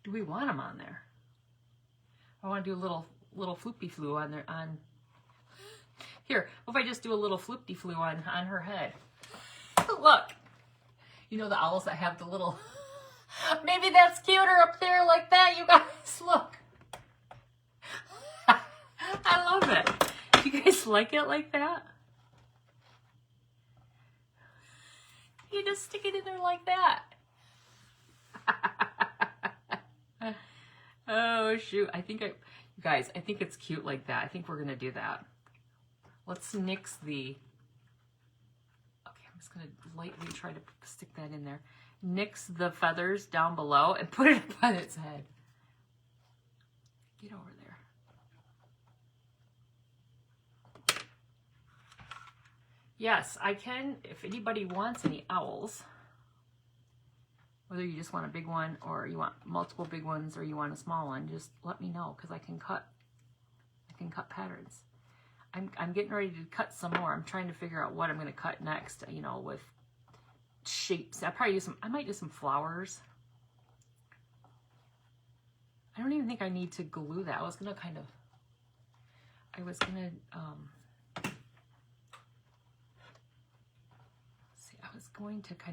Do we want them on there? I want to do a little floopy flu on there. Here, what if I just do a little floopy flu on her head? Look, you know the owls that have the little. Maybe that's cuter up there like that. You guys, look. I love it. You guys like it like that? You just stick it in there like that. Oh shoot, you guys, I think it's cute like that. I think we're gonna do that. Let's nix I'm just gonna lightly try to stick that in there. Nix the feathers down below and put it up on its head. Get over there. Yes, I can. If anybody wants any owls, whether you just want a big one or you want multiple big ones or you want a small one, just let me know because I can cut patterns. I'm getting ready to cut some more. I'm trying to figure out what I'm going to cut next, you know, with shapes. I might do some flowers. I don't even think I need to glue that. I was going to kind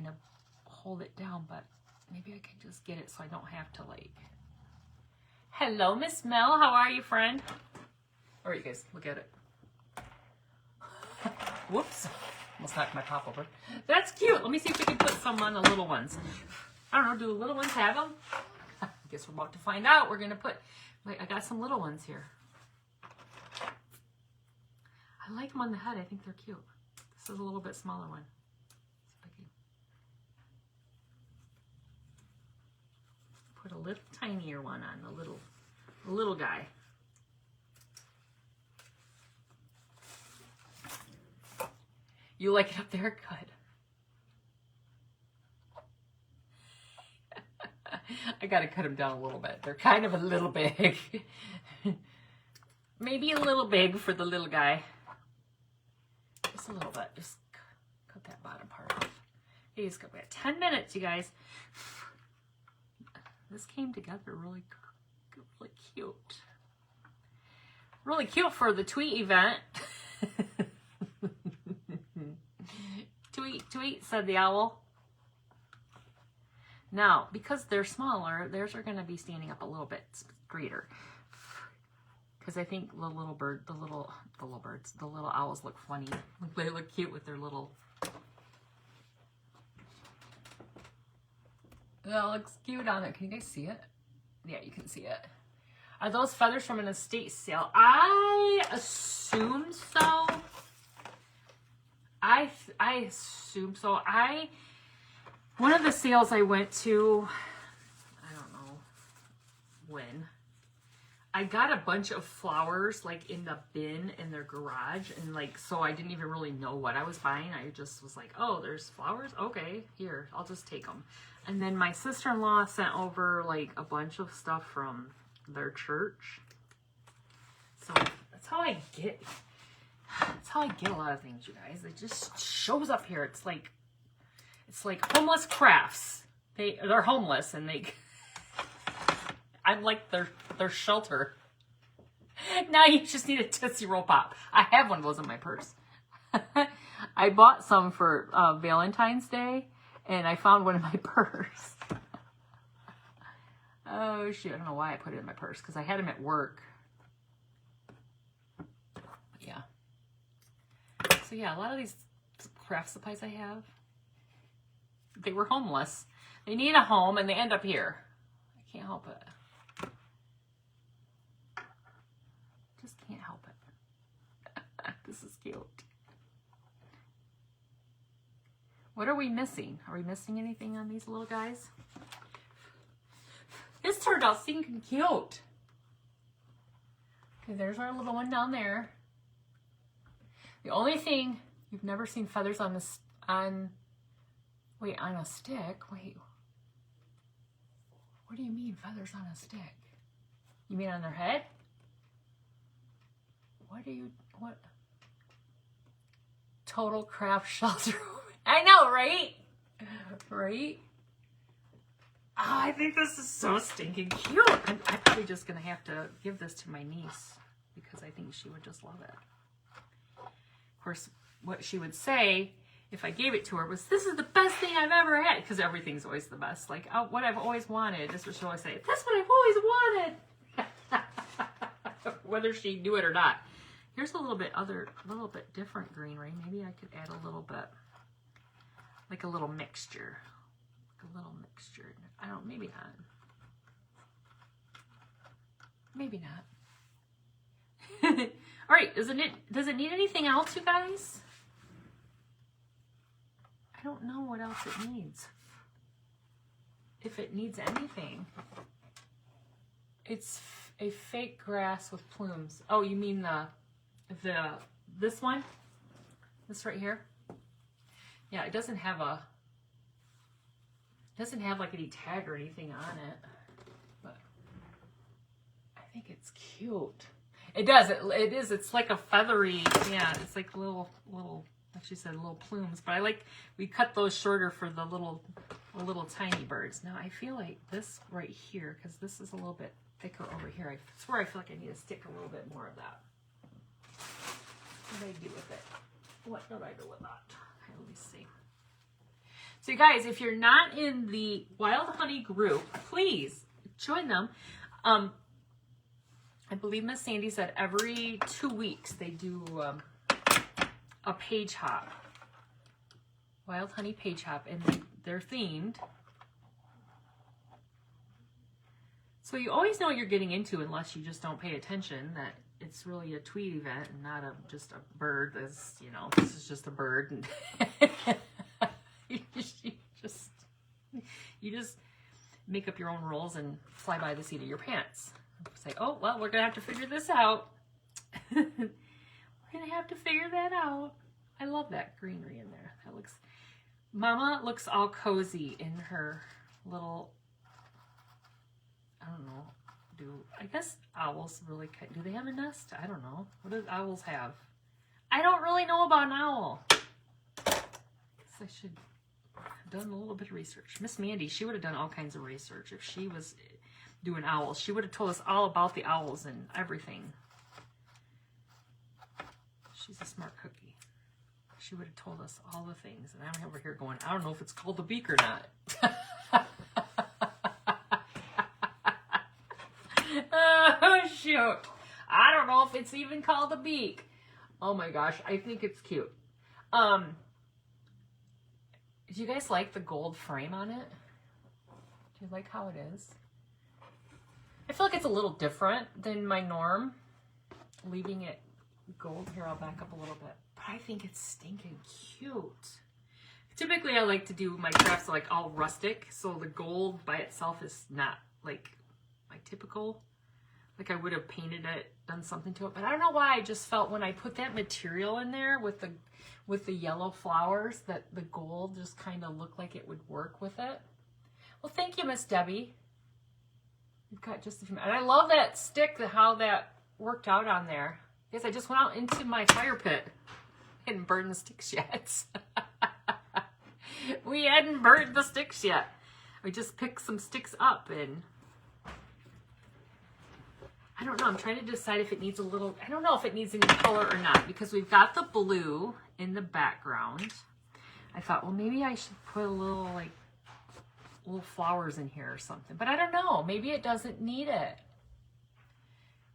of hold it down, but maybe I can just get it so I don't have to like. Hello, Miss Mel. How are you, friend? All right, you guys, look at it. Whoops. Almost knocked my pop over. That's cute. Let me see if we can put some on the little ones. I don't know. Do the little ones have them? I guess we're about to find out. We're going to put, wait, I got some little ones here. I like them on the head. I think they're cute. This is a little bit smaller one. See if I can put a little tinier one on the little guy. You like it up there? Good. I gotta cut them down a little bit. They're kind of a little big. Maybe a little big for the little guy. Just a little bit. Just cut that bottom part off. Okay, we got 10 minutes, you guys. This came together really cute. Really cute for the tweet event. Tweet, said the owl. Now, because they're smaller, theirs are going to be standing up a little bit straighter. Because I think the little owls look funny. They look cute with their little. That looks cute on it. Can you guys see it? Yeah, you can see it. Are those feathers from an estate sale? I assume so. I assume so. One of the sales I went to, I don't know when, I got a bunch of flowers like in the bin in their garage, and like, so I didn't even really know what I was buying. I just was like, oh, there's flowers? Okay, here, I'll just take them. And then my sister-in-law sent over like a bunch of stuff from their church. So that's how I get a lot of things, you guys. It just shows up here. It's like homeless crafts. They're homeless and I'm like their shelter. Now you just need a Tootsie Roll Pop. I have one of those in my purse. I bought some for Valentine's Day and I found one in my purse. Oh shoot, I don't know why I put it in my purse because I had them at work. Yeah. So yeah, a lot of these craft supplies I have, they were homeless. They need a home and they end up here. I can't help it. Just can't help it. This is cute. What are we missing? Are we missing anything on these little guys? This turned out stinking cute. Okay, there's our little one down there. The only thing, you've never seen feathers on a stick? Wait. What do you mean feathers on a stick? You mean on their head? What? Total craft shelter. I know, right? Right? Oh, I think this is so stinking cute. I'm probably just going to have to give this to my niece because I think she would just love it. Of course, what she would say if I gave it to her was, this is the best thing I've ever had. Because everything's always the best. Like, oh, what I've always wanted. This is what she'll always say. That's what I've always wanted. Whether she knew it or not. Here's a little bit different greenery. Maybe I could add a little bit, like a little mixture. I don't, maybe not. Maybe not. All right, does it need anything else, you guys? I don't know what else it needs. If it needs anything. It's a fake grass with plumes. Oh, you mean this one? This right here? Yeah, it doesn't have like any tag or anything on it, but I think it's cute. It does. It is. It's like a feathery. Yeah, it's like little, like she said, little plumes. But we cut those shorter for the little tiny birds. Now I feel like this right here, because this is a little bit thicker over here. I swear I feel like I need to stick a little bit more of that. What do I do with it? What do I do with that? Okay, let me see. So you guys, if you're not in the Wild Honey group, please join them. I believe Miss Sandy said every 2 weeks they do a page hop. Wild Honey page hop, and they're themed. So you always know what you're getting into unless you just don't pay attention that it's really a tweet event and not just a bird. This is just a bird. And you just make up your own rules and fly by the seat of your pants. Say, oh, well, we're going to have to figure this out. We're going to have to figure that out. I love that greenery in there. Mama looks all cozy in her little, I don't know, I guess owls really, do they have a nest? I don't know. What do owls have? I don't really know about an owl. I guess I should have done a little bit of research. Miss Mandy, she would have done all kinds of research if she was doing owls. She would have told us all about the owls and everything. She's a smart cookie. She would have told us all the things. And I'm over here going, I don't know if it's called the beak or not. Oh, shoot. I don't know if it's even called a beak. Oh my gosh, I think it's cute. Do you guys like the gold frame on it? Do you like how it is? I feel like it's a little different than my norm, leaving it gold. Here, I'll back up a little bit. But I think it's stinking cute. Typically, I like to do my crafts like all rustic, so the gold by itself is not like my typical. Like I would have painted it, done something to it, but I don't know why I just felt when I put that material in there with the yellow flowers that the gold just kind of looked like it would work with it. Well, thank you, Miss Debbie. We've got just a few minutes. And I love that stick, how that worked out on there. Yes, I just went out into my fire pit. I hadn't burned the sticks yet. We hadn't burned the sticks yet. We just picked some sticks up and I don't know. I'm trying to decide if it needs a little, I don't know if it needs any color or not because we've got the blue in the background. I thought, well, maybe I should put a little flowers in here or something, but I don't know. Maybe it doesn't need it.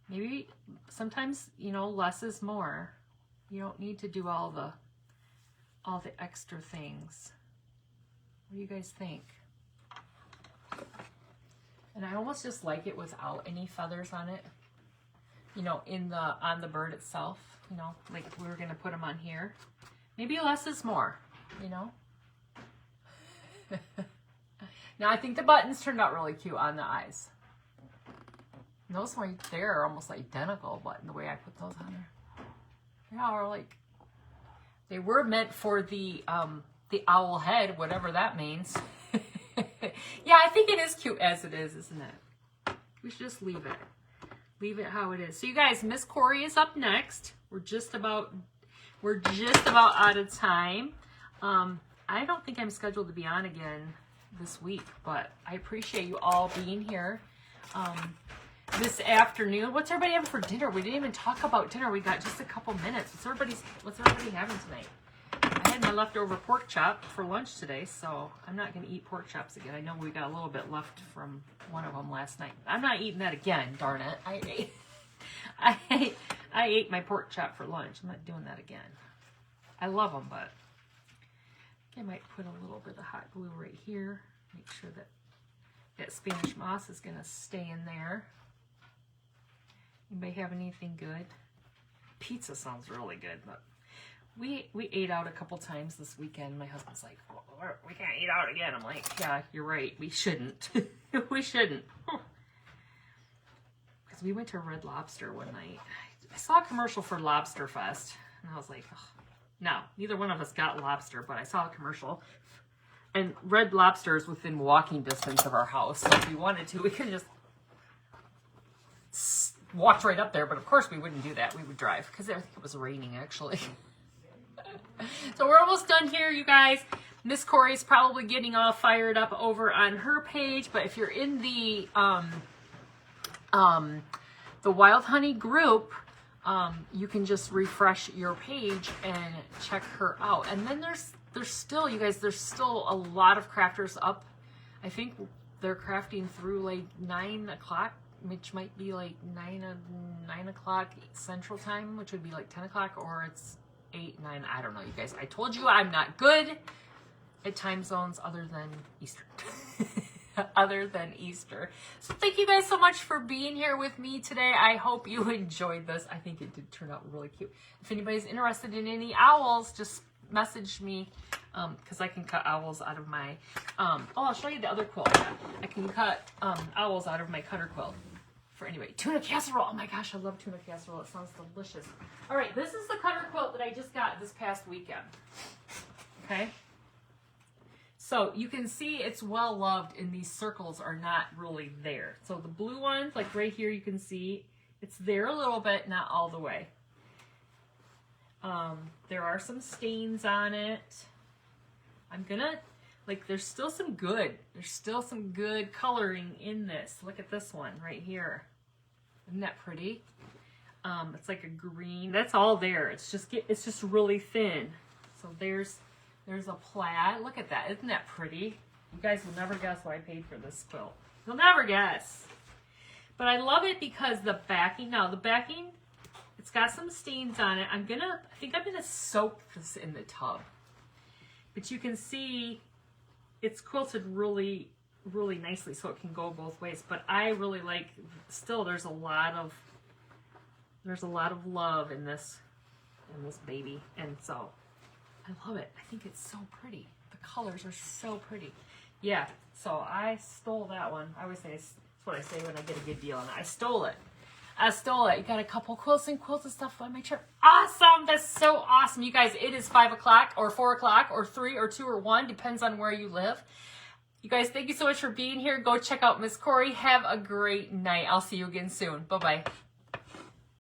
Maybe sometimes, less is more. You don't need to do all the extra things. What do you guys think? And I almost just like it without any feathers on it. On the bird itself, like if we were going to put them on here. Maybe less is more, Now I think the buttons turned out really cute on the eyes. And those right there are almost identical, but the way I put those on there. Yeah, or like, they were meant for the owl head, whatever that means. Yeah, I think it is cute as it is, isn't it? We should just leave it. Leave it how it is. So you guys, Miss Corey is up next. We're just about out of time. I don't think I'm scheduled to be on again this week, but I appreciate you all being here this afternoon. What's everybody having for dinner? We didn't even talk about dinner. We got just a couple minutes. What's everybody having tonight? I had my leftover pork chop for lunch today, so I'm not going to eat pork chops again. I know we got a little bit left from one of them last night. I'm not eating that again, darn it. I ate my pork chop for lunch. I'm not doing that again. I love them, but I might put a little bit of hot glue right here. Make sure that Spanish moss is going to stay in there. Anybody have anything good? Pizza sounds really good, but we ate out a couple times this weekend. My husband's like, oh, we can't eat out again. I'm like, yeah, you're right. We shouldn't. We shouldn't. Because we went to Red Lobster one night. I saw a commercial for Lobster Fest, and I was like, oh, Now, neither one of us got lobster, but I saw a commercial. And Red Lobster is within walking distance of our house. So if we wanted to, we could just walk right up there. But of course we wouldn't do that. We would drive because I think it was raining actually. So we're almost done here, you guys. Miss Corey's probably getting all fired up over on her page. But if you're in the Wild Honey group, you can just refresh your page and check her out. And then there's still, you guys, there's still a lot of crafters up. I think they're crafting through like 9 o'clock, which might be like 9 o'clock Central Time, which would be like 10 o'clock, or it's 8, 9, I don't know, you guys. I told you I'm not good at time zones other than Eastern. Other than Easter. So thank you guys so much for being here with me today. I hope you enjoyed this. I think it did turn out really cute. If anybody's interested in any owls, just message me, because I can cut owls out of my, I'll show you the other quilt. I can cut owls out of my cutter quilt. For anyway, tuna casserole. Oh my gosh, I love tuna casserole. It sounds delicious. All right, this is the cutter quilt that I just got this past weekend. Okay. So you can see it's well loved and these circles are not really there. So the blue ones, like right here, you can see it's there a little bit, not all the way. There are some stains on it. I'm gonna, like, there's still some good coloring in this. Look at this one right here. Isn't that pretty? It's like a green, that's all there. It's just really thin. So there's a plaid. Look at that. Isn't that pretty? You guys will never guess what I paid for this quilt. You'll never guess. But I love it because the backing, it's got some stains on it. I think I'm gonna soak this in the tub. But you can see it's quilted really, really nicely so it can go both ways. But I really like, still there's a lot of love in this baby. And so I love it. I think it's so pretty. The colors are so pretty. Yeah, so I stole that one. I always say, that's what I say when I get a good deal. And I stole it. You got a couple quilts and stuff on my trip. Awesome. That's so awesome. You guys, it is 5 o'clock or 4 o'clock or 3 or 2 or 1. Depends on where you live. You guys, thank you so much for being here. Go check out Miss Corey. Have a great night. I'll see you again soon. Bye-bye.